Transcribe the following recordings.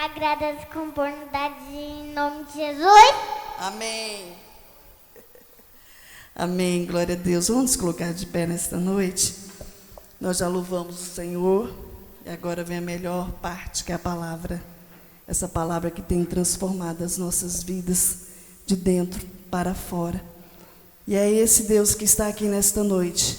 Agradeço com oportunidade em nome de Jesus. Amém. Amém, glória a Deus. Vamos nos colocar de pé nesta noite. Nós já louvamos o Senhor e agora vem a melhor parte, que é a palavra. Essa palavra que tem transformado as nossas vidas de dentro para fora. E é esse Deus que está aqui nesta noite.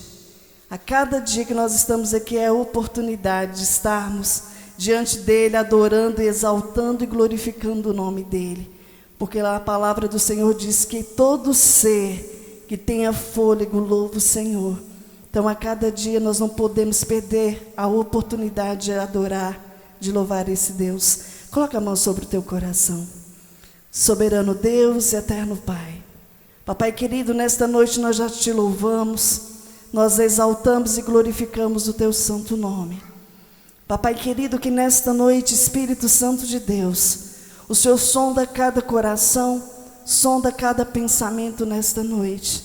A cada dia que nós estamos aqui é a oportunidade de estarmos diante dele, adorando, exaltando e glorificando o nome dele. Porque lá a palavra do Senhor diz que todo ser que tenha fôlego louva o Senhor. Então a cada dia nós não podemos perder a oportunidade de adorar, de louvar esse Deus. Coloca a mão sobre o teu coração. Soberano Deus e eterno Pai. Papai querido, nesta noite nós já te louvamos, nós exaltamos e glorificamos o teu santo nome. Papai querido, que nesta noite, Espírito Santo de Deus, o Senhor sonda cada coração, sonda cada pensamento nesta noite.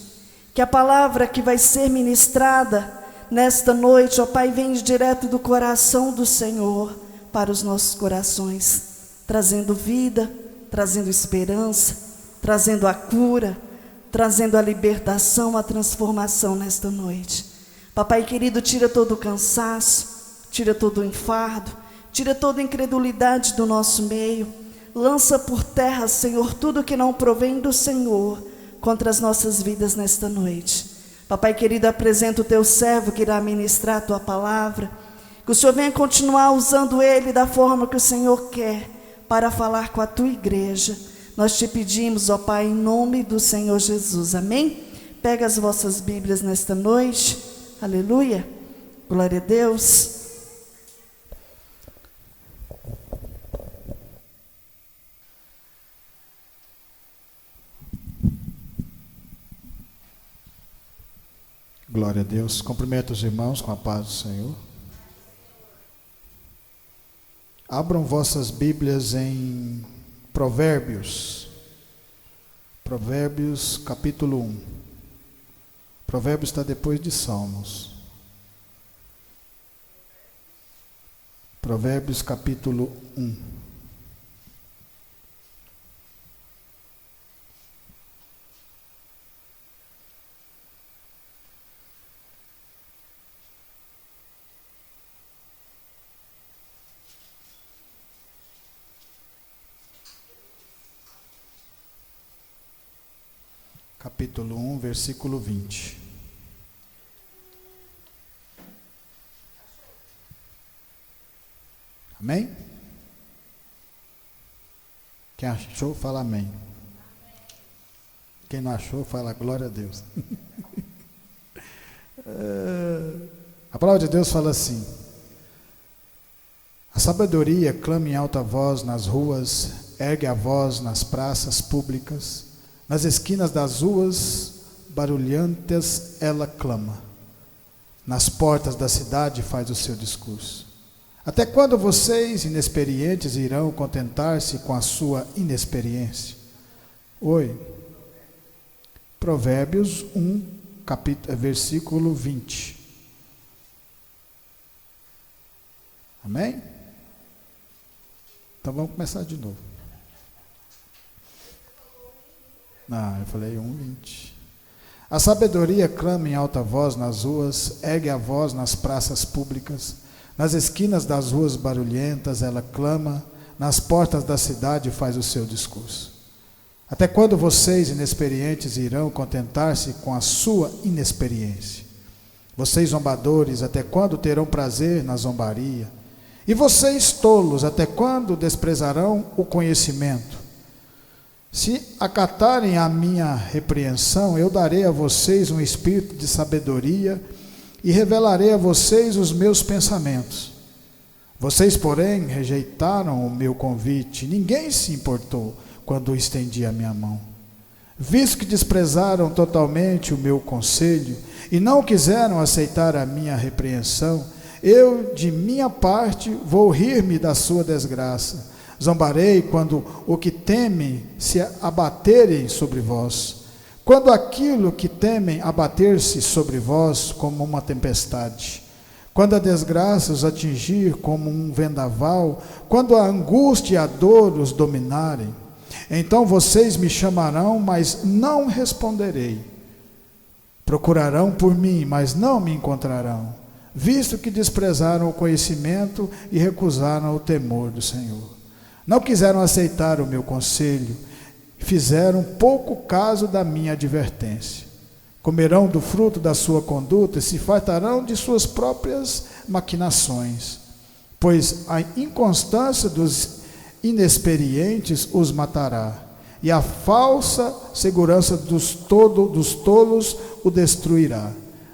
Que a palavra que vai ser ministrada nesta noite, ó Pai, venha direto do coração do Senhor para os nossos corações, trazendo vida, trazendo esperança, trazendo a cura, trazendo a libertação, a transformação nesta noite. Papai querido, tira todo o cansaço, tira todo o enfardo, tira toda a incredulidade do nosso meio, lança por terra, Senhor, tudo que não provém do Senhor contra as nossas vidas nesta noite. Papai querido, apresenta o teu servo que irá ministrar a tua palavra, que o Senhor venha continuar usando ele da forma que o Senhor quer para falar com a tua igreja. Nós te pedimos, ó Pai, em nome do Senhor Jesus, amém? Pega as vossas Bíblias nesta noite, aleluia, glória a Deus. Glória a Deus. Cumprimento os irmãos com a paz do Senhor. Abram vossas Bíblias em Provérbios. Provérbios capítulo 1. Provérbios está depois de Salmos. Provérbios capítulo 1. Capítulo 1, versículo 20. Amém? Quem achou, fala amém. Quem não achou, fala glória a Deus. A palavra de Deus fala assim: a sabedoria clama em alta voz nas ruas, ergue a voz nas praças públicas. Nas esquinas das ruas barulhentas ela clama. Nas portas da cidade faz o seu discurso. Até quando vocês, inexperientes, irão contentar-se com a sua inexperiência? Oi. Provérbios 1, versículo 20. Amém? Então vamos começar de novo. Eu falei 1:20. A sabedoria clama em alta voz nas ruas, ergue a voz nas praças públicas. Nas esquinas das ruas barulhentas ela clama, nas portas da cidade faz o seu discurso. Até quando vocês, inexperientes, irão contentar-se com a sua inexperiência? Vocês, zombadores, até quando terão prazer na zombaria? E vocês, tolos, até quando desprezarão o conhecimento? Se acatarem a minha repreensão, eu darei a vocês um espírito de sabedoria e revelarei a vocês os meus pensamentos. Vocês, porém, rejeitaram o meu convite. Ninguém se importou quando estendi a minha mão. Visto que desprezaram totalmente o meu conselho e não quiseram aceitar a minha repreensão, eu, de minha parte, vou rir-me da sua desgraça. Zombarei quando o que temem se abaterem sobre vós. Quando aquilo que temem abater-se sobre vós como uma tempestade. quando a desgraça os atingir como um vendaval, quando a angústia e a dor os dominarem, então vocês me chamarão, mas não responderei. Procurarão por mim, mas não me encontrarão, visto que desprezaram o conhecimento e recusaram o temor do Senhor. Não quiseram aceitar o meu conselho, fizeram pouco caso da minha advertência. Comerão do fruto da sua conduta e se fartarão de suas próprias maquinações, pois a inconstância dos inexperientes os matará, e a falsa segurança dos tolos o destruirá.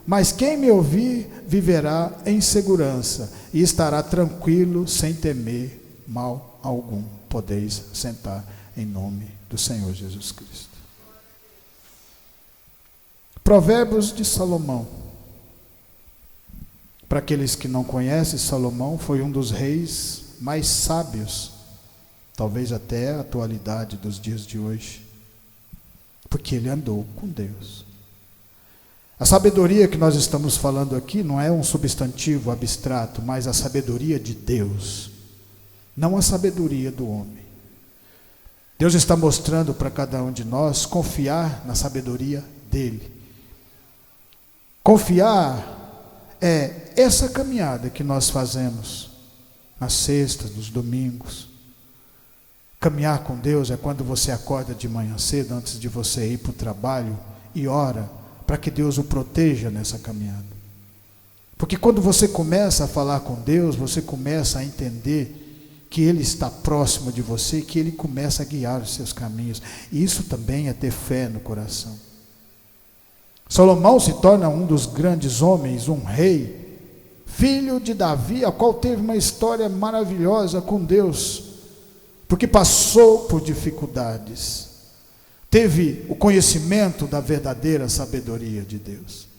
Mas quem me ouvir viverá em segurança e estará tranquilo sem temer mal algum. Podeis sentar em nome do Senhor Jesus Cristo. Provérbios de Salomão. Para aqueles que não conhecem, Salomão foi um dos reis mais sábios, talvez até a atualidade dos dias de hoje, porque ele andou com Deus. A sabedoria que nós estamos falando aqui não é um substantivo abstrato, mas a sabedoria de Deus, não a sabedoria do homem. Deus está mostrando para cada um de nós confiar na sabedoria dele. Confiar é essa caminhada que nós fazemos nas sextas, nos domingos. Caminhar com Deus é quando você acorda de manhã cedo, antes de você ir para o trabalho, e ora para que Deus o proteja nessa caminhada. Porque quando você começa a falar com Deus, você começa a entender que Ele está próximo de você, que Ele começa a guiar os seus caminhos. E isso também é ter fé no coração. Salomão se torna um dos grandes homens, um rei, filho de Davi, a qual teve uma história maravilhosa com Deus, porque passou por dificuldades, teve o conhecimento da verdadeira sabedoria de Deus.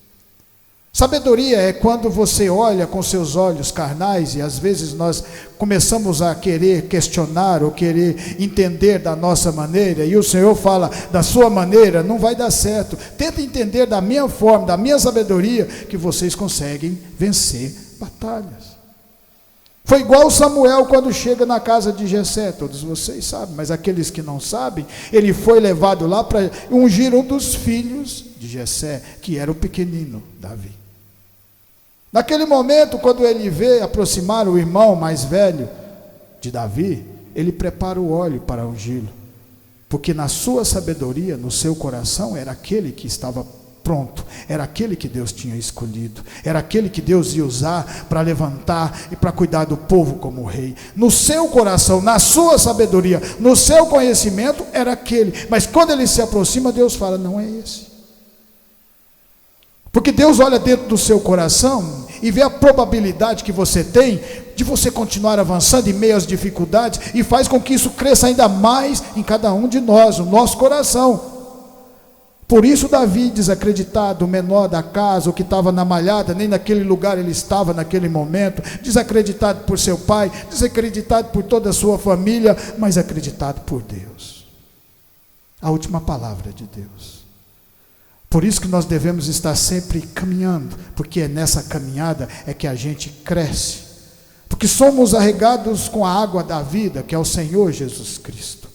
Sabedoria é quando você olha com seus olhos carnais, e às vezes nós começamos a querer questionar ou querer entender da nossa maneira, e o Senhor fala, da sua maneira não vai dar certo, tenta entender da minha forma, da minha sabedoria, que vocês conseguem vencer batalhas. Foi igual Samuel quando chega na casa de Jessé, todos vocês sabem, mas aqueles que não sabem, ele foi levado lá para ungir um dos filhos de Jessé, que era o pequenino Davi. Naquele momento, quando ele vê aproximar o irmão mais velho de Davi, ele prepara o óleo para ungí-lo, porque na sua sabedoria, no seu coração, era aquele que estava pronto, era aquele que Deus tinha escolhido, era aquele que Deus ia usar para levantar e para cuidar do povo como rei. No seu coração, na sua sabedoria, no seu conhecimento, era aquele, mas quando ele se aproxima, Deus fala, não é esse. Porque Deus olha dentro do seu coração e vê a probabilidade que você tem de você continuar avançando em meio às dificuldades, e faz com que isso cresça ainda mais em cada um de nós, no nosso coração. Por isso Davi, desacreditado, o menor da casa, o que estava na malhada, nem naquele lugar ele estava naquele momento, desacreditado por seu pai, desacreditado por toda a sua família, mas acreditado por Deus. A última palavra de Deus. Por isso que nós devemos estar sempre caminhando, porque é nessa caminhada é que a gente cresce, porque somos arregados com a água da vida, que é o Senhor Jesus Cristo.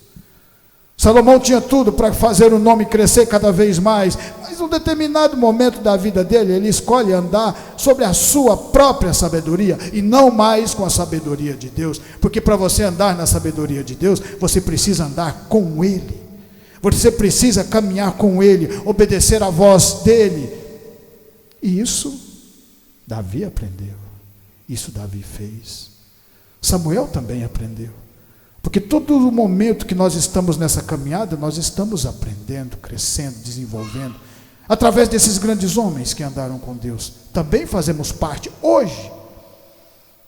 Salomão tinha tudo para fazer o nome crescer cada vez mais, mas em um determinado momento da vida dele, ele escolhe andar sobre a sua própria sabedoria, e não mais com a sabedoria de Deus, porque para você andar na sabedoria de Deus, você precisa andar com Ele. Você precisa caminhar com Ele, obedecer à voz dEle. E isso Davi aprendeu. Isso Davi fez. Samuel também aprendeu. Porque todo o momento que nós estamos nessa caminhada, nós estamos aprendendo, crescendo, desenvolvendo. Através desses grandes homens que andaram com Deus. Também fazemos parte hoje.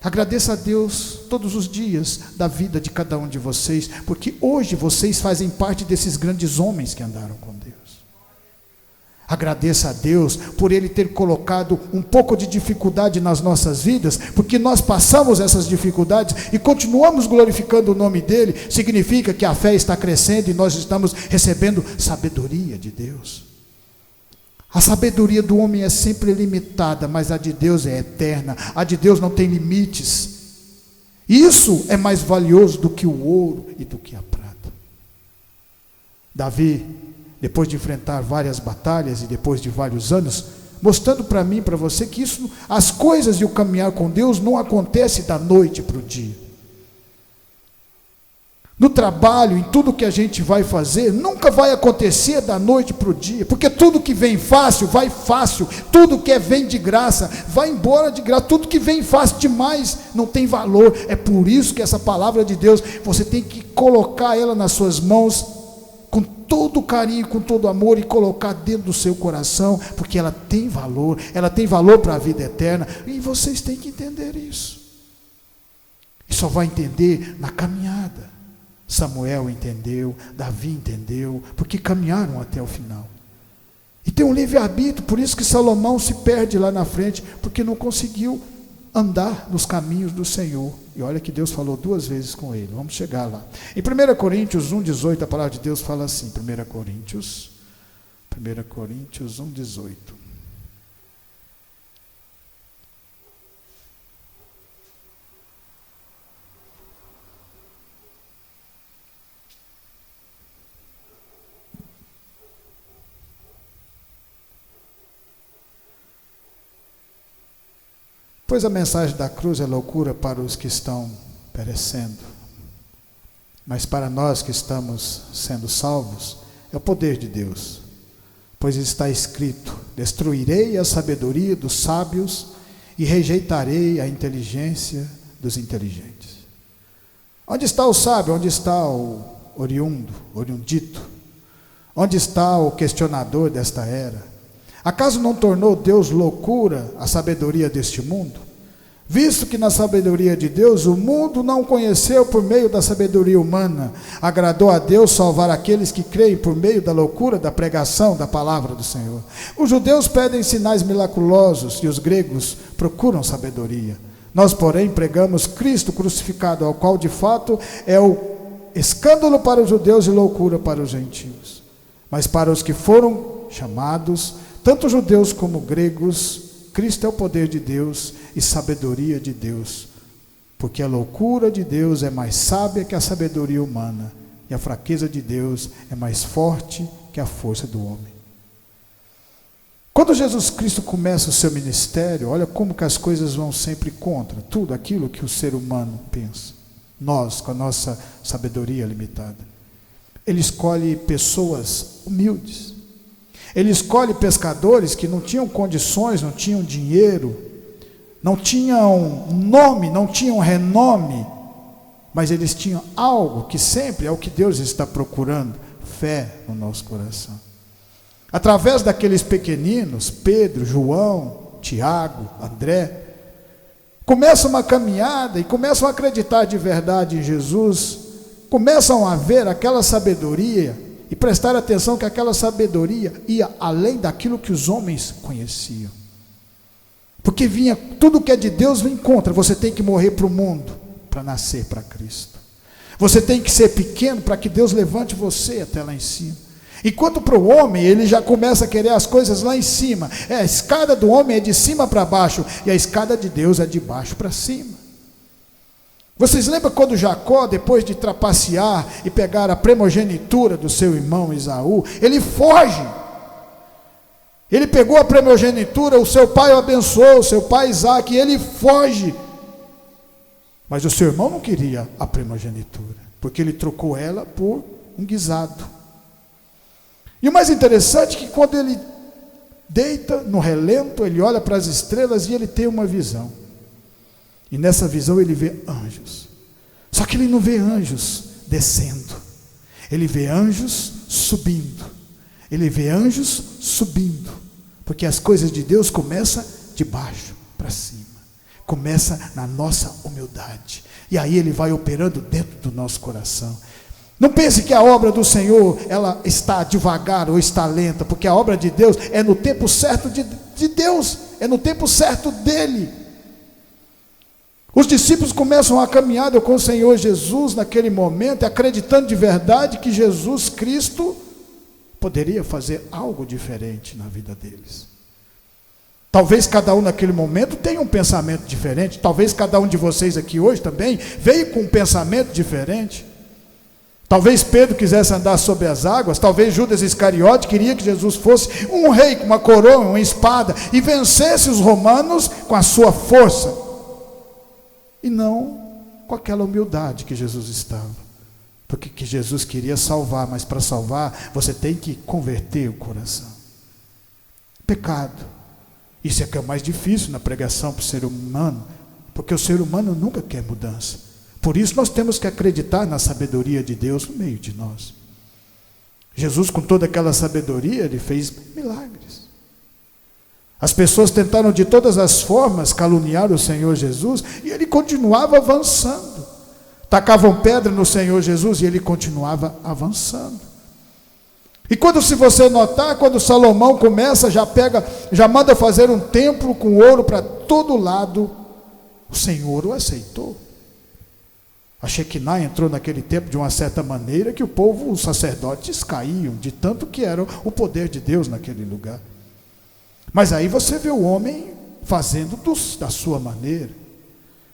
Agradeça a Deus todos os dias da vida de cada um de vocês, porque hoje vocês fazem parte desses grandes homens que andaram com Deus. Agradeça a Deus por Ele ter colocado um pouco de dificuldade nas nossas vidas, porque nós passamos essas dificuldades e continuamos glorificando o nome dEle. Significa que a fé está crescendo e nós estamos recebendo sabedoria de Deus. A sabedoria do homem é sempre limitada, mas a de Deus é eterna. A de Deus não tem limites. Isso é mais valioso do que o ouro e do que a prata. Davi, depois de enfrentar várias batalhas e depois de vários anos, mostrando para mim e para você que isso, as coisas e o caminhar com Deus não acontece da noite para o dia. No trabalho, em tudo que a gente vai fazer, nunca vai acontecer da noite para o dia, porque tudo que vem fácil, vai fácil, tudo que vem de graça, vai embora de graça, tudo que vem fácil demais, não tem valor. É por isso que essa palavra de Deus, você tem que colocar ela nas suas mãos, com todo carinho, com todo amor, e colocar dentro do seu coração, porque ela tem valor para a vida eterna, e vocês têm que entender isso, e só vai entender na caminhada. Samuel entendeu, Davi entendeu, porque caminharam até o final. E tem um livre-arbítrio, por isso que Salomão se perde lá na frente, porque não conseguiu andar nos caminhos do Senhor. E olha que Deus falou 2 vezes com ele, vamos chegar lá. Em 1 Coríntios 1,18, a palavra de Deus fala assim, 1 Coríntios 1,18. Pois a mensagem da cruz é loucura para os que estão perecendo, mas para nós que estamos sendo salvos, é o poder de Deus. Pois está escrito: destruirei a sabedoria dos sábios e rejeitarei a inteligência dos inteligentes. Onde está o sábio? Onde está o oriundito? Onde está o questionador desta era? Acaso não tornou Deus loucura a sabedoria deste mundo? Visto que na sabedoria de Deus o mundo não conheceu por meio da sabedoria humana, agradou a Deus salvar aqueles que creem por meio da loucura da pregação da palavra do Senhor. Os judeus pedem sinais miraculosos e os gregos procuram sabedoria. Nós, porém, pregamos Cristo crucificado, ao qual de fato é o escândalo para os judeus e loucura para os gentios. Mas para os que foram chamados, tanto judeus como gregos, Cristo é o poder de Deus e sabedoria de Deus, porque a loucura de Deus é mais sábia que a sabedoria humana, e a fraqueza de Deus é mais forte que a força do homem. Quando Jesus Cristo começa o seu ministério, olha como que as coisas vão sempre contra tudo aquilo que o ser humano pensa. Nós, com a nossa sabedoria limitada. Ele escolhe pessoas humildes. Ele escolhe pescadores que não tinham condições, não tinham dinheiro, não tinham nome, não tinham renome, mas eles tinham algo que sempre é o que Deus está procurando: fé no nosso coração. Através daqueles pequeninos, Pedro, João, Tiago, André, começam uma caminhada e começam a acreditar de verdade em Jesus, começam a ver aquela sabedoria e prestar atenção que aquela sabedoria ia além daquilo que os homens conheciam. Porque vinha, tudo que é de Deus vem contra. Você tem que morrer para o mundo para nascer para Cristo. Você tem que ser pequeno para que Deus levante você até lá em cima. Enquanto para o homem, ele já começa a querer as coisas lá em cima. A escada do homem é de cima para baixo, e a escada de Deus é de baixo para cima. Vocês lembram quando Jacó, depois de trapacear e pegar a primogenitura do seu irmão Esaú, ele foge. Ele pegou a primogenitura, o seu pai o abençoou, o seu pai Isaac, e ele foge. Mas o seu irmão não queria a primogenitura, porque ele trocou ela por um guisado. E o mais interessante é que quando ele deita no relento, ele olha para as estrelas e ele tem uma visão. E nessa visão ele vê anjos. Só que ele não vê anjos descendo. Ele vê anjos subindo. Ele vê anjos subindo. Porque as coisas de Deus começam de baixo para cima. Começa na nossa humildade. E aí ele vai operando dentro do nosso coração. Não pense que a obra do Senhor, ela está devagar ou está lenta. Porque a obra de Deus é no tempo certo de Deus. É no tempo certo dele. Os discípulos começam a caminhada com o Senhor Jesus naquele momento, acreditando de verdade que Jesus Cristo poderia fazer algo diferente na vida deles. Talvez cada um naquele momento tenha um pensamento diferente. Talvez cada um de vocês aqui hoje também veio com um pensamento diferente. Talvez Pedro quisesse andar sobre as águas. Talvez Judas Iscariote queria que Jesus fosse um rei com uma coroa, uma espada, e vencesse os romanos com a sua força, e não com aquela humildade que Jesus estava. Porque que Jesus queria salvar, mas para salvar você tem que converter o coração. Pecado. Isso é que é o mais difícil na pregação para o ser humano, porque o ser humano nunca quer mudança. Por isso nós temos que acreditar na sabedoria de Deus no meio de nós. Jesus, com toda aquela sabedoria, ele fez milagres. As pessoas tentaram de todas as formas caluniar o Senhor Jesus, e ele continuava avançando. Tacavam pedra no Senhor Jesus e ele continuava avançando. E quando, se você notar, quando Salomão começa, já manda fazer um templo com ouro para todo lado, o Senhor o aceitou. A Shekinah entrou naquele templo de uma certa maneira que o povo, os sacerdotes caíam, de tanto que era o poder de Deus naquele lugar. Mas aí você vê o homem fazendo da sua maneira.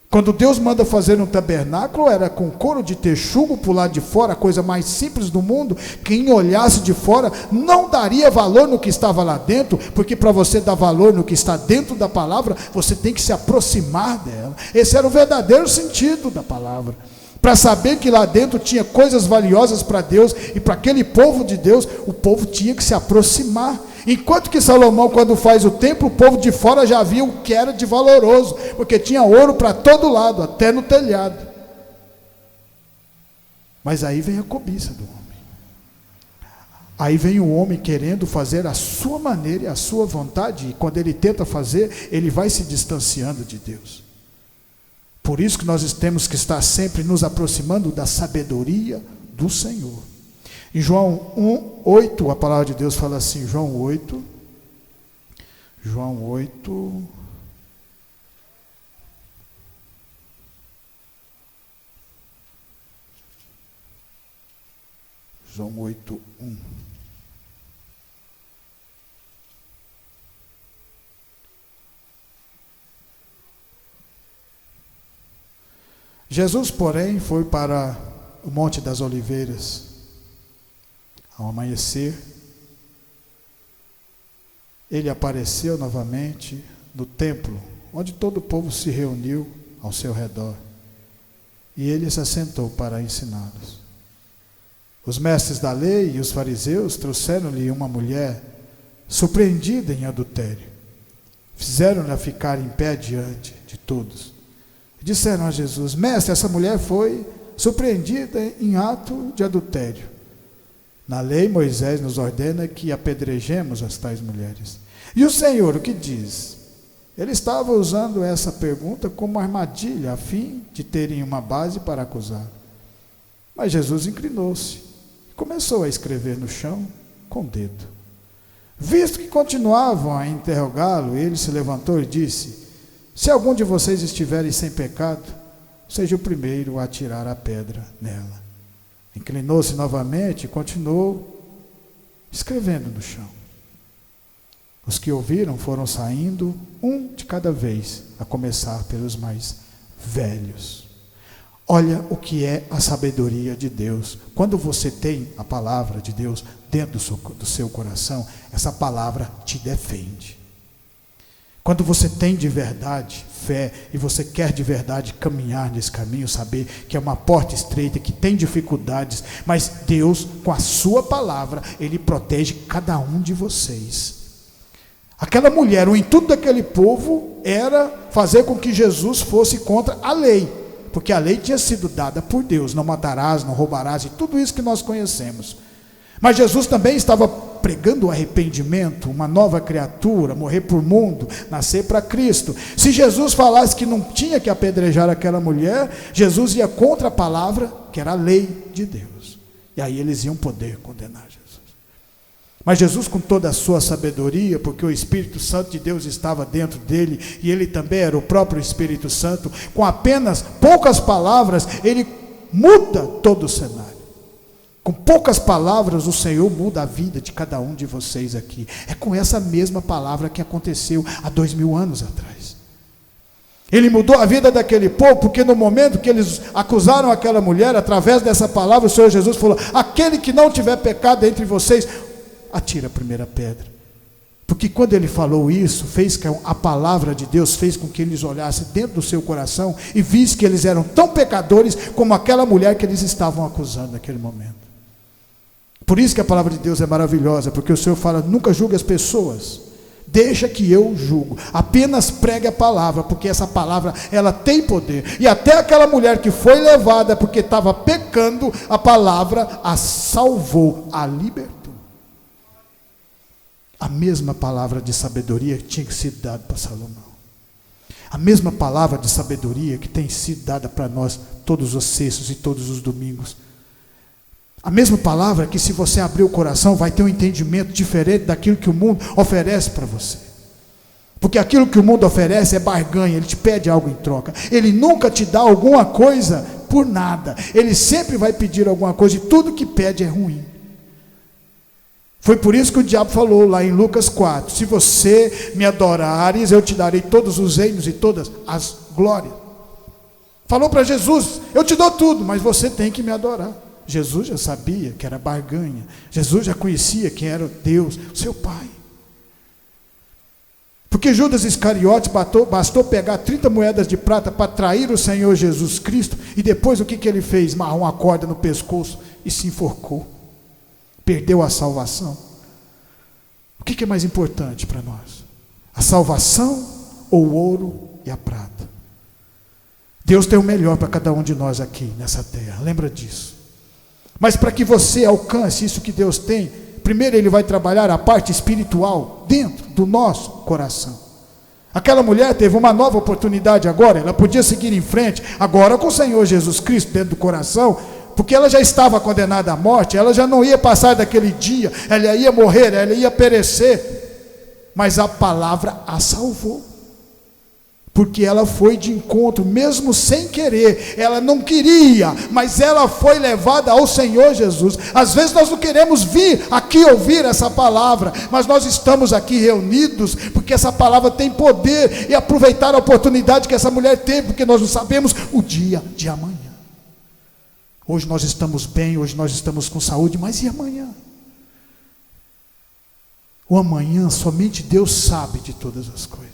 Quando Deus manda fazer um tabernáculo, era com couro de texugo por lado de fora, a coisa mais simples do mundo. Quem olhasse de fora não daria valor no que estava lá dentro, porque para você dar valor no que está dentro da palavra, você tem que se aproximar dela. Esse era o verdadeiro sentido da palavra. Para saber que lá dentro tinha coisas valiosas para Deus e para aquele povo de Deus, o povo tinha que se aproximar. Enquanto que Salomão, quando faz o templo, o povo de fora já via o que era de valoroso, porque tinha ouro para todo lado, até no telhado. Mas aí vem a cobiça do homem. Aí vem o homem querendo fazer a sua maneira e a sua vontade, e quando ele tenta fazer, ele vai se distanciando de Deus. Por isso que nós temos que estar sempre nos aproximando da sabedoria do Senhor. Em João 1:8, a palavra de Deus fala assim, João 8, João 8:1. Jesus, porém, foi para o Monte das Oliveiras. Ao amanhecer, ele apareceu novamente no templo, onde todo o povo se reuniu ao seu redor, e ele se assentou para ensiná-los. Os mestres da lei e os fariseus trouxeram-lhe uma mulher surpreendida em adultério. Fizeram-na ficar em pé diante de todos. Disseram a Jesus: Mestre, essa mulher foi surpreendida em ato de adultério. Na lei, Moisés nos ordena que apedrejemos as tais mulheres. E o Senhor, o que diz? Ele estava usando essa pergunta como armadilha, a fim de terem uma base para acusar. Mas Jesus inclinou-se e começou a escrever no chão com o dedo. Visto que continuavam a interrogá-lo, ele se levantou e disse: Se algum de vocês estiverem sem pecado, seja o primeiro a atirar a pedra nela. Inclinou-se novamente e continuou escrevendo no chão. Os que ouviram foram saindo, um de cada vez, a começar pelos mais velhos. Olha o que é a sabedoria de Deus. Quando você tem a palavra de Deus dentro do seu coração, essa palavra te defende. Quando você tem de verdade fé e você quer de verdade caminhar nesse caminho, saber que é uma porta estreita, que tem dificuldades, mas Deus, com a sua palavra, Ele protege cada um de vocês. Aquela mulher, o intuito daquele povo era fazer com que Jesus fosse contra a lei, porque a lei tinha sido dada por Deus: não matarás, não roubarás, e tudo isso que nós conhecemos. Mas Jesus também estava pregando o arrependimento, uma nova criatura, morrer por mundo, nascer para Cristo. Se Jesus falasse que não tinha que apedrejar aquela mulher, Jesus ia contra a palavra, que era a lei de Deus. E aí eles iam poder condenar Jesus. Mas Jesus, com toda a sua sabedoria, porque o Espírito Santo de Deus estava dentro dele, e ele também era o próprio Espírito Santo, com apenas poucas palavras, ele muda todo o cenário. Com poucas palavras, o Senhor muda a vida de cada um de vocês aqui. É com essa mesma palavra que aconteceu há 2000 anos atrás. Ele mudou a vida daquele povo, porque no momento que eles acusaram aquela mulher, através dessa palavra, o Senhor Jesus falou: aquele que não tiver pecado entre vocês, atira a primeira pedra. Porque quando ele falou isso, fez que a palavra de Deus fez com que eles olhassem dentro do seu coração e vissem que eles eram tão pecadores como aquela mulher que eles estavam acusando naquele momento. Por isso que a palavra de Deus é maravilhosa, porque o Senhor fala: nunca julgue as pessoas, deixa que eu julgo, apenas pregue a palavra, porque essa palavra, ela tem poder. E até aquela mulher que foi levada porque estava pecando, a palavra a salvou, a libertou. A mesma palavra de sabedoria que tinha que ser dada para Salomão, a mesma palavra de sabedoria que tem sido dada para nós todos os sextos e todos os domingos, a mesma palavra que, se você abrir o coração, vai ter um entendimento diferente daquilo que o mundo oferece para você. Porque aquilo que o mundo oferece é barganha, ele te pede algo em troca. Ele nunca te dá alguma coisa por nada. Ele sempre vai pedir alguma coisa, e tudo que pede é ruim. Foi por isso que o diabo falou lá em Lucas 4: se você me adorares, eu te darei todos os reinos e todas as glórias. Falou para Jesus: eu te dou tudo, mas você tem que me adorar. Jesus já sabia que era barganha. Jesus já conhecia quem era Deus, seu Pai. Porque Judas Iscariotes bastou pegar 30 moedas de prata para trair o Senhor Jesus Cristo, e depois o que ele fez? Amarrou uma corda no pescoço e se enforcou. Perdeu a salvação. O que é mais importante para nós? A salvação ou o ouro e a prata? Deus tem o melhor para cada um de nós aqui nessa terra, lembra disso. Mas para que você alcance isso que Deus tem, primeiro Ele vai trabalhar a parte espiritual dentro do nosso coração. Aquela mulher teve uma nova oportunidade agora, ela podia seguir em frente, agora com o Senhor Jesus Cristo dentro do coração, porque ela já estava condenada à morte, ela já não ia passar daquele dia, ela ia morrer, ela ia perecer, mas a palavra a salvou, porque ela foi de encontro, mesmo sem querer, ela não queria, mas ela foi levada ao Senhor Jesus. Às vezes nós não queremos vir aqui ouvir essa palavra, mas nós estamos aqui reunidos, porque essa palavra tem poder, e aproveitar a oportunidade que essa mulher teve, porque nós não sabemos o dia de amanhã. Hoje nós estamos bem, hoje nós estamos com saúde, mas e amanhã? O amanhã, somente Deus sabe de todas as coisas.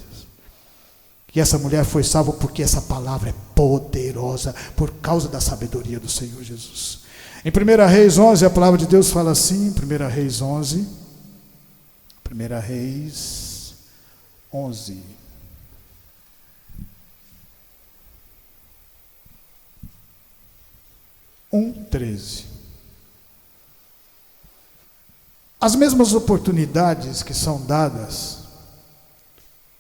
E essa mulher foi salva porque essa palavra é poderosa, por causa da sabedoria do Senhor Jesus. Em 1 Reis 11, a palavra de Deus fala assim, 1 Reis 11, 1 Reis 11. As mesmas oportunidades que são dadas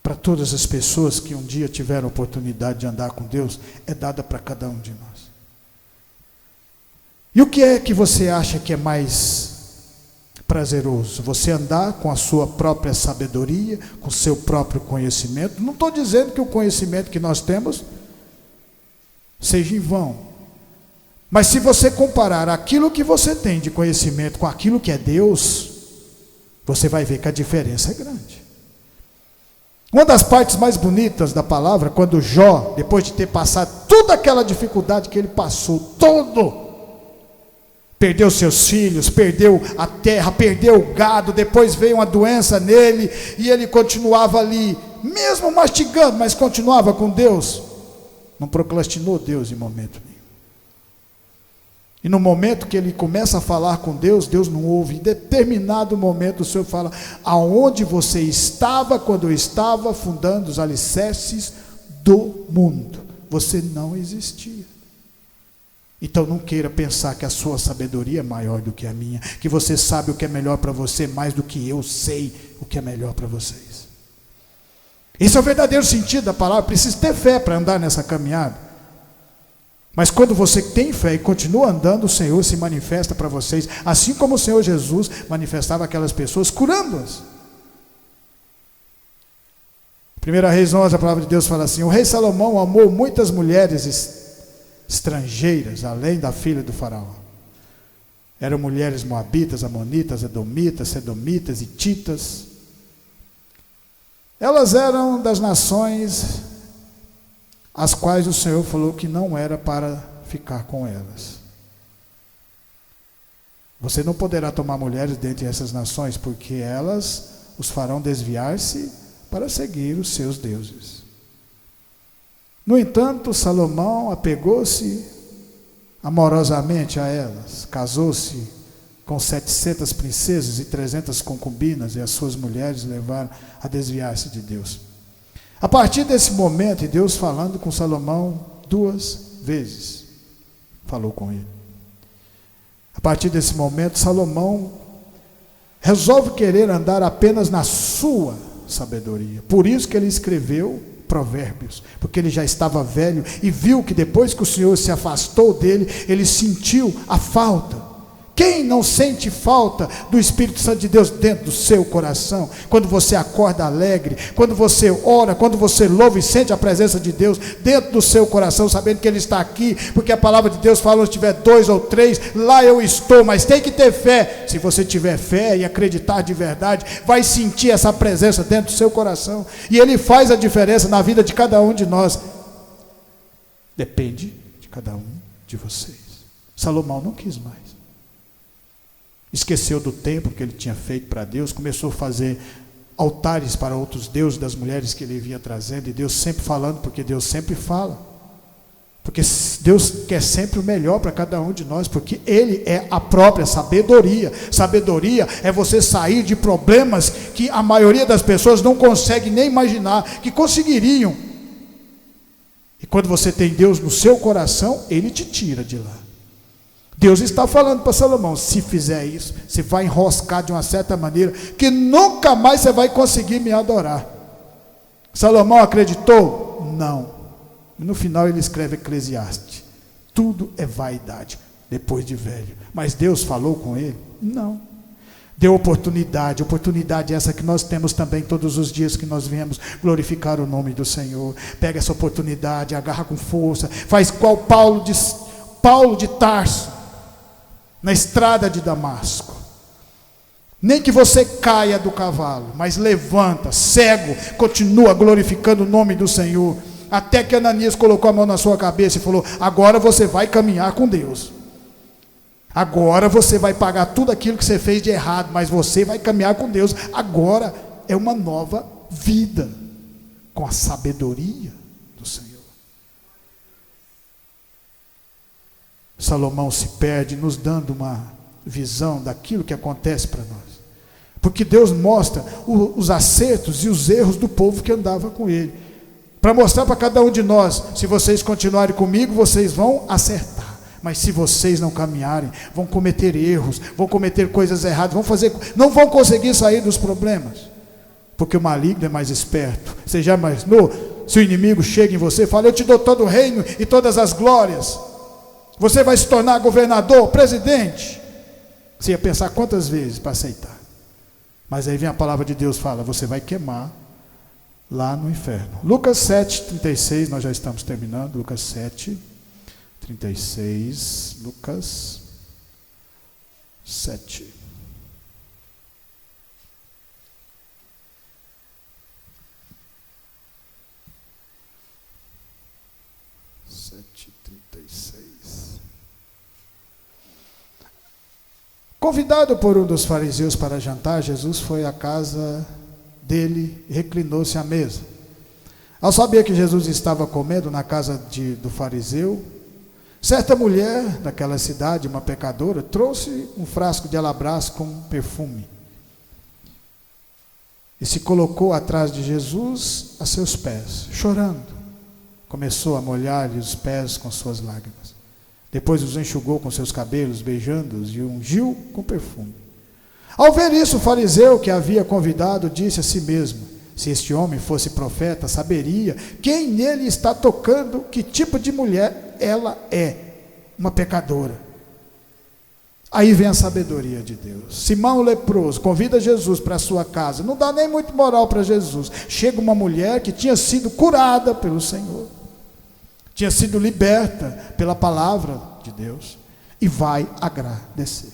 para todas as pessoas que um dia tiveram oportunidade de andar com Deus, é dada para cada um de nós. E o que é que você acha que é mais prazeroso? Você andar com a sua própria sabedoria, com o seu próprio conhecimento? Não estou dizendo que o conhecimento que nós temos seja em vão, mas se você comparar aquilo que você tem de conhecimento com aquilo que é Deus, você vai ver que a diferença é grande. Uma das partes mais bonitas da palavra, quando Jó, depois de ter passado toda aquela dificuldade que ele passou, perdeu seus filhos, perdeu a terra, perdeu o gado, depois veio uma doença nele, e ele continuava ali, mesmo mastigando, mas continuava com Deus, não procrastinou Deus em momento nenhum. E no momento que ele começa a falar com Deus, Deus não ouve. Em determinado momento o Senhor fala: aonde você estava quando eu estava fundando os alicerces do mundo? Você não existia. Então não queira pensar que a sua sabedoria é maior do que a minha, que você sabe o que é melhor para você mais do que eu sei o que é melhor para vocês. Esse é o verdadeiro sentido da palavra. Precisa ter fé para andar nessa caminhada. Mas quando você tem fé e continua andando, o Senhor se manifesta para vocês, assim como o Senhor Jesus manifestava aquelas pessoas, curando-as. 1 Reis 11, a palavra de Deus fala assim: o rei Salomão amou muitas mulheres estrangeiras, além da filha do faraó. Eram mulheres moabitas, amonitas, edomitas, sedomitas, hititas. Elas eram das nações as quais o Senhor falou que não era para ficar com elas. Você não poderá tomar mulheres dentre essas nações, porque elas os farão desviar-se para seguir os seus deuses. No entanto, Salomão apegou-se amorosamente a elas, casou-se com 700 princesas e 300 concubinas, e as suas mulheres levaram a desviar-se de Deus. A partir desse momento, e Deus falando com Salomão 2 vezes, falou com ele. A partir desse momento, Salomão resolve querer andar apenas na sua sabedoria. Por isso que ele escreveu Provérbios, porque ele já estava velho e viu que depois que o Senhor se afastou dele, ele sentiu a falta. Quem não sente falta do Espírito Santo de Deus dentro do seu coração? Quando você acorda alegre, quando você ora, quando você louva e sente a presença de Deus dentro do seu coração, sabendo que Ele está aqui, porque a palavra de Deus fala, onde tiver 2 ou 3, lá eu estou. Mas tem que ter fé. Se você tiver fé e acreditar de verdade, vai sentir essa presença dentro do seu coração, e Ele faz a diferença na vida de cada um de nós. Depende de cada um de vocês. Salomão não quis mais. Esqueceu do templo que ele tinha feito para Deus, começou a fazer altares para outros deuses das mulheres que ele vinha trazendo, e Deus sempre falando, porque Deus sempre fala, porque Deus quer sempre o melhor para cada um de nós, porque Ele é a própria sabedoria. Sabedoria é você sair de problemas que a maioria das pessoas não consegue nem imaginar que conseguiriam, e quando você tem Deus no seu coração, Ele te tira de lá. Deus está falando para Salomão, se fizer isso, você vai enroscar de uma certa maneira, que nunca mais você vai conseguir me adorar. Salomão acreditou? Não. No final ele escreve Eclesiastes, tudo é vaidade, depois de velho. Mas Deus falou com ele? Não. Deu oportunidade essa que nós temos também todos os dias que nós viemos glorificar o nome do Senhor. Pega essa oportunidade, agarra com força, faz qual Paulo de Tarso, na estrada de Damasco. Nem que você caia do cavalo, mas levanta, cego, continua glorificando o nome do Senhor, até que Ananias colocou a mão na sua cabeça e falou, agora você vai caminhar com Deus, agora você vai pagar tudo aquilo que você fez de errado, mas você vai caminhar com Deus, agora é uma nova vida, com a sabedoria do Senhor. Salomão se perde nos dando uma visão daquilo que acontece para nós, porque Deus mostra os acertos e os erros do povo que andava com ele, para mostrar para cada um de nós, se vocês continuarem comigo, vocês vão acertar, mas se vocês não caminharem, vão cometer erros, vão cometer coisas erradas, não vão conseguir sair dos problemas, porque o maligno é mais esperto. Você já imaginou, se o inimigo chega em você e fala, eu te dou todo o reino e todas as glórias, você vai se tornar governador, presidente. Você ia pensar quantas vezes para aceitar. Mas aí vem a palavra de Deus, fala, você vai queimar lá no inferno. Lucas 7:36, nós já estamos terminando. Lucas 7:36. Lucas 7. Convidado por um dos fariseus para jantar, Jesus foi à casa dele e reclinou-se à mesa. Ao saber que Jesus estava comendo na casa do fariseu, certa mulher daquela cidade, uma pecadora, trouxe um frasco de alabastro com perfume e se colocou atrás de Jesus a seus pés, chorando. Começou a molhar-lhe os pés com suas lágrimas. Depois os enxugou com seus cabelos, beijando-os, e ungiu com perfume. Ao ver isso, o fariseu que havia convidado disse a si mesmo, se este homem fosse profeta, saberia quem nele está tocando, que tipo de mulher ela é, uma pecadora. Aí vem a sabedoria de Deus. Simão o leproso convida Jesus para a sua casa, não dá nem muito moral para Jesus. Chega uma mulher que tinha sido curada pelo Senhor, tinha sido liberta pela palavra de Deus, e vai agradecer.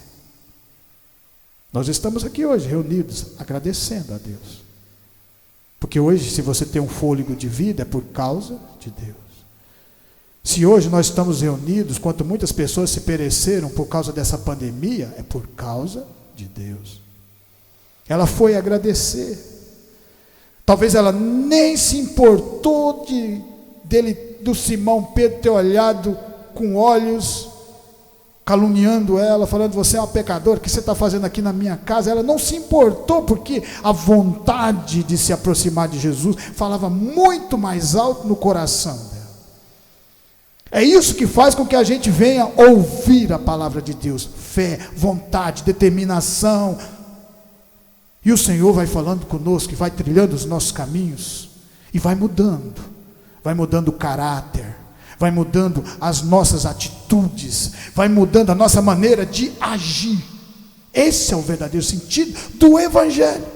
Nós estamos aqui hoje reunidos, agradecendo a Deus. Porque hoje, se você tem um fôlego de vida, é por causa de Deus. Se hoje nós estamos reunidos, quanto muitas pessoas se pereceram por causa dessa pandemia, é por causa de Deus. Ela foi agradecer. Talvez ela nem se importou do Simão Pedro ter olhado com olhos, caluniando ela, falando: você é uma pecadora, o que você está fazendo aqui na minha casa? Ela não se importou, porque a vontade de se aproximar de Jesus falava muito mais alto no coração dela. É isso que faz com que a gente venha ouvir a palavra de Deus: fé, vontade, determinação. E o Senhor vai falando conosco, vai trilhando os nossos caminhos, e vai mudando o caráter, vai mudando as nossas atitudes, vai mudando a nossa maneira de agir. Esse é o verdadeiro sentido do Evangelho.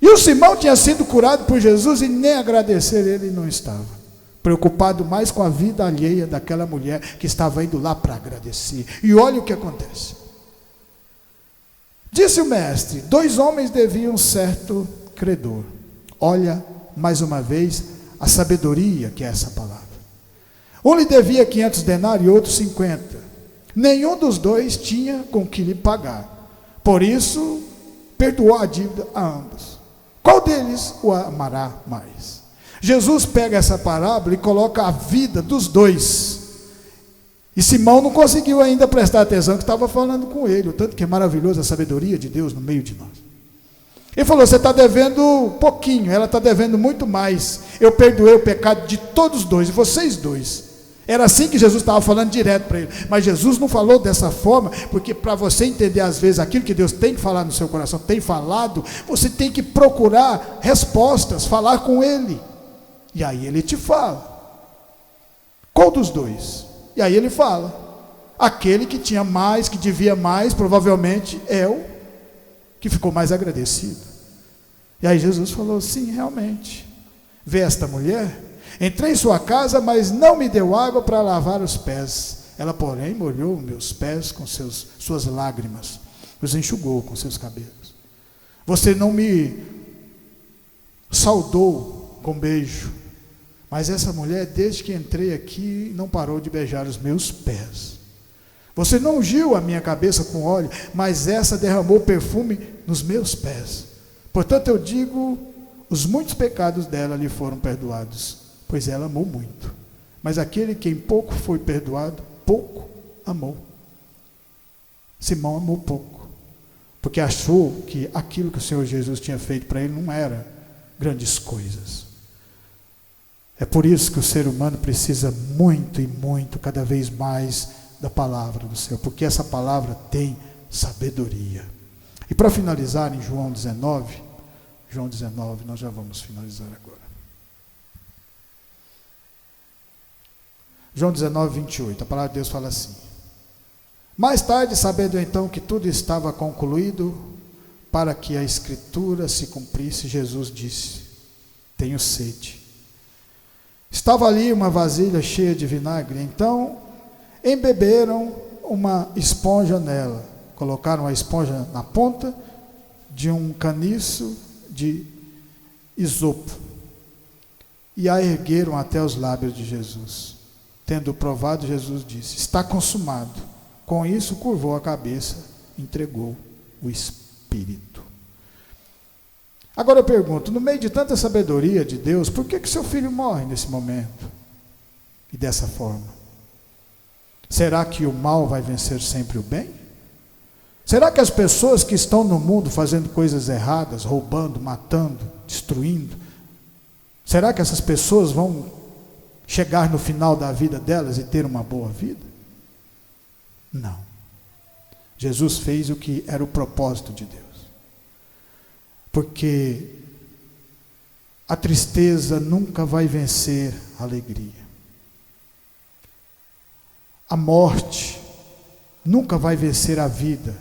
E o Simão tinha sido curado por Jesus e nem agradecer ele não estava, preocupado mais com a vida alheia daquela mulher que estava indo lá para agradecer. E olha o que acontece. Disse o mestre: 2 homens deviam certo credor. Olha mais uma vez a sabedoria que é essa palavra. Um lhe devia 500 denários e outro 50. Nenhum dos dois tinha com que lhe pagar. Por isso, perdoou a dívida a ambos. Qual deles o amará mais? Jesus pega essa parábola e coloca a vida dos dois. E Simão não conseguiu ainda prestar atenção que estava falando com ele, o tanto que é maravilhosa a sabedoria de Deus no meio de nós. Ele falou: você está devendo pouquinho, ela está devendo muito mais. Eu perdoei o pecado de todos os dois, e vocês dois. Era assim que Jesus estava falando direto para ele. Mas Jesus não falou dessa forma, porque para você entender às vezes aquilo que Deus tem que falar no seu coração, tem falado, você tem que procurar respostas, falar com ele. E aí ele te fala. Qual dos dois? E aí ele fala: aquele que tinha mais, que devia mais, provavelmente é o que ficou mais agradecido. E aí Jesus falou: sim, realmente. Vê esta mulher? Entrei em sua casa, mas não me deu água para lavar os pés. Ela, porém, molhou meus pés com suas lágrimas, os enxugou com seus cabelos. Você não me saudou com beijo, mas essa mulher, desde que entrei aqui, não parou de beijar os meus pés. Você não ungiu a minha cabeça com óleo, mas essa derramou perfume nos meus pés. Portanto, eu digo: os muitos pecados dela lhe foram perdoados, pois ela amou muito. Mas aquele que em pouco foi perdoado, pouco amou. Simão amou pouco, porque achou que aquilo que o Senhor Jesus tinha feito para ele não era grandes coisas. É por isso que o ser humano precisa muito e muito, cada vez mais, da palavra do Senhor, porque essa palavra tem sabedoria. E para finalizar, em João 19, nós já vamos finalizar agora. João 19, 28, a palavra de Deus fala assim: mais tarde, sabendo então que tudo estava concluído, para que a Escritura se cumprisse, Jesus disse: tenho sede. Estava ali uma vasilha cheia de vinagre, então embeberam uma esponja nela, colocaram a esponja na ponta de um caniço de isopo e a ergueram até os lábios de Jesus. Tendo provado, Jesus disse: está consumado. Com isso, curvou a cabeça, entregou o Espírito. Agora eu pergunto: no meio de tanta sabedoria de Deus, por que seu filho morre nesse momento e dessa forma? Será que o mal vai vencer sempre o bem? Será que as pessoas que estão no mundo fazendo coisas erradas, roubando, matando, destruindo, será que essas pessoas vão chegar no final da vida delas e ter uma boa vida? Não. Jesus fez o que era o propósito de Deus. Porque a tristeza nunca vai vencer a alegria. A morte nunca vai vencer a vida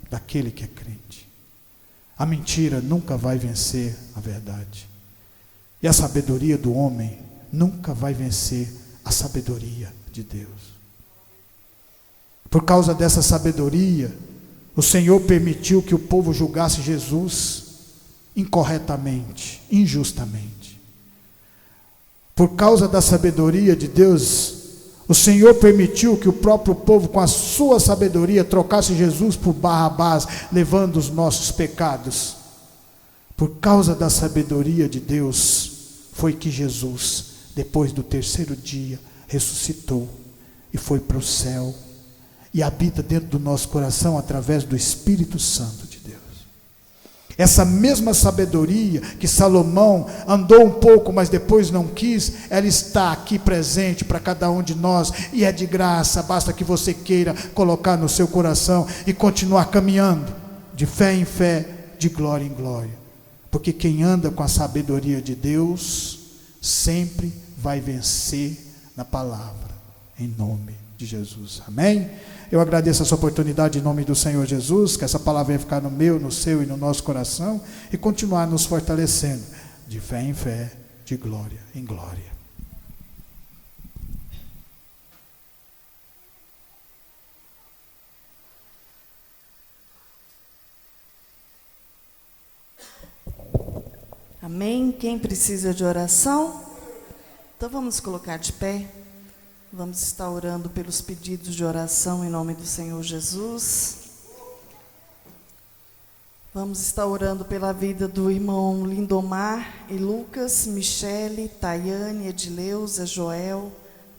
daquele que é crente. A mentira nunca vai vencer a verdade. E a sabedoria do homem nunca vai vencer a sabedoria de Deus. Por causa dessa sabedoria, o Senhor permitiu que o povo julgasse Jesus incorretamente, injustamente. Por causa da sabedoria de Deus, o Senhor permitiu que o próprio povo, com a sua sabedoria, trocasse Jesus por Barrabás, levando os nossos pecados. Por causa da sabedoria de Deus, foi que Jesus, depois do terceiro dia, ressuscitou e foi para o céu e habita dentro do nosso coração através do Espírito Santo de Deus. Essa mesma sabedoria que Salomão andou um pouco, mas depois não quis, ela está aqui presente para cada um de nós, e é de graça, basta que você queira colocar no seu coração e continuar caminhando, de fé em fé, de glória em glória, porque quem anda com a sabedoria de Deus, sempre vai vencer na palavra, em nome de Jesus, amém? Eu agradeço essa oportunidade em nome do Senhor Jesus, que essa palavra venha ficar no meu, no seu e no nosso coração, e continuar nos fortalecendo, de fé em fé, de glória em glória. Amém? Quem precisa de oração? Então vamos colocar de pé. Vamos estar orando pelos pedidos de oração em nome do Senhor Jesus. Vamos estar orando pela vida do irmão Lindomar e Lucas, Michele, Tayane, Edileuza, Joel,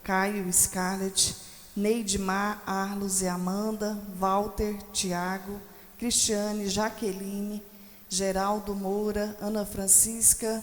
Caio, Scarlett, Neidmar, Arlos e Amanda, Walter, Tiago, Cristiane, Jaqueline, Geraldo Moura, Ana Francisca,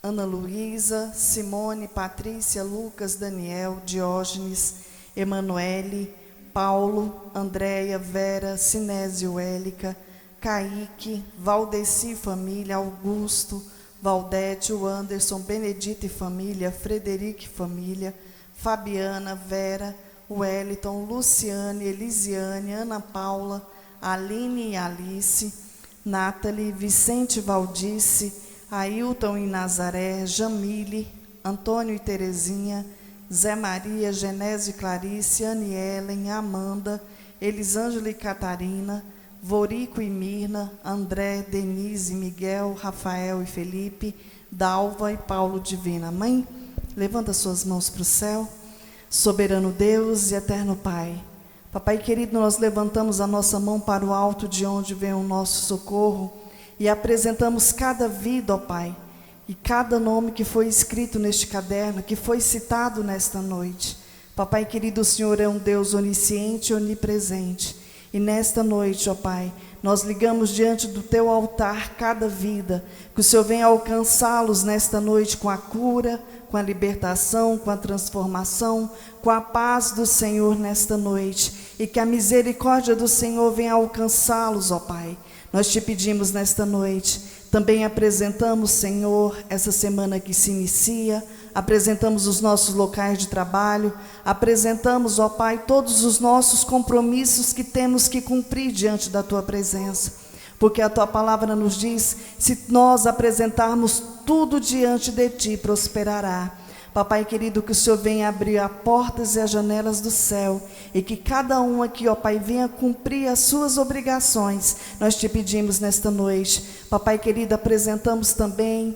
Ana Luísa, Simone, Patrícia, Lucas, Daniel, Diógenes, Emanuele, Paulo, Andréia, Vera, Sinésio, Élica, Kaique, Valdeci família, Augusto, Valdete, Anderson, Benedito e família, Frederico e família, Fabiana, Vera, Wellington, Luciane, Elisiane, Ana Paula, Aline e Alice, Nathalie, Vicente Valdice, Ailton e Nazaré, Jamile, Antônio e Terezinha, Zé Maria, Genésio e Clarice, Anne Ellen, Amanda, Elisângela e Catarina, Vorico e Mirna, André, Denise, Miguel, Rafael e Felipe, Dalva e Paulo Divina. Mãe, levanta suas mãos para o céu. Soberano Deus e eterno Pai, Papai querido, nós levantamos a nossa mão para o alto, de onde vem o nosso socorro, e apresentamos cada vida, ó Pai, e cada nome que foi escrito neste caderno, que foi citado nesta noite. Papai querido, o Senhor é um Deus onisciente e onipresente, e nesta noite, ó Pai, nós ligamos diante do Teu altar cada vida, que o Senhor venha alcançá-los nesta noite com a cura, com a libertação, com a transformação, com a paz do Senhor nesta noite, e que a misericórdia do Senhor venha alcançá-los, ó Pai. Nós te pedimos nesta noite, também apresentamos, Senhor, essa semana que se inicia, apresentamos os nossos locais de trabalho, apresentamos, ó Pai, todos os nossos compromissos que temos que cumprir diante da Tua presença, porque a Tua palavra nos diz, se nós apresentarmos tudo diante de Ti, prosperará. Papai querido, que o Senhor venha abrir as portas e as janelas do céu, e que cada um aqui, ó Pai, venha cumprir as suas obrigações. Nós te pedimos nesta noite. Papai querido, apresentamos também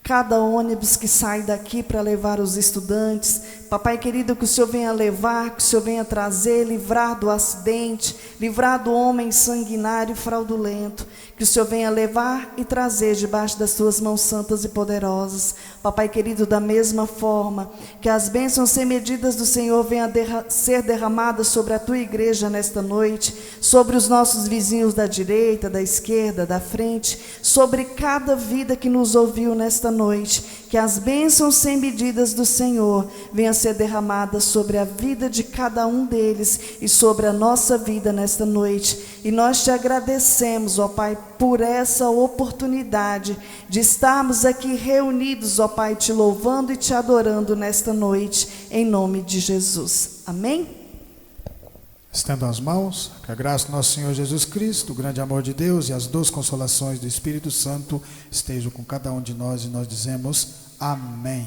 cada ônibus que sai daqui para levar os estudantes. Papai querido, que o Senhor venha levar, que o Senhor venha trazer, livrar do acidente, livrar do homem sanguinário e fraudulento. Que o Senhor venha levar e trazer debaixo das Tuas mãos santas e poderosas. Papai querido, da mesma forma, que as bênçãos sem medidas do Senhor venham ser derramadas sobre a Tua igreja nesta noite, sobre os nossos vizinhos da direita, da esquerda, da frente, sobre cada vida que nos ouviu nesta noite. Que as bênçãos sem medidas do Senhor venham ser derramadas sobre a vida de cada um deles e sobre a nossa vida nesta noite. E nós te agradecemos, ó Pai, por essa oportunidade de estarmos aqui reunidos, ó Pai, te louvando e te adorando nesta noite, em nome de Jesus. Amém? Estendam as mãos, que a graça do nosso Senhor Jesus Cristo, o grande amor de Deus e as doces consolações do Espírito Santo estejam com cada um de nós, e nós dizemos amém.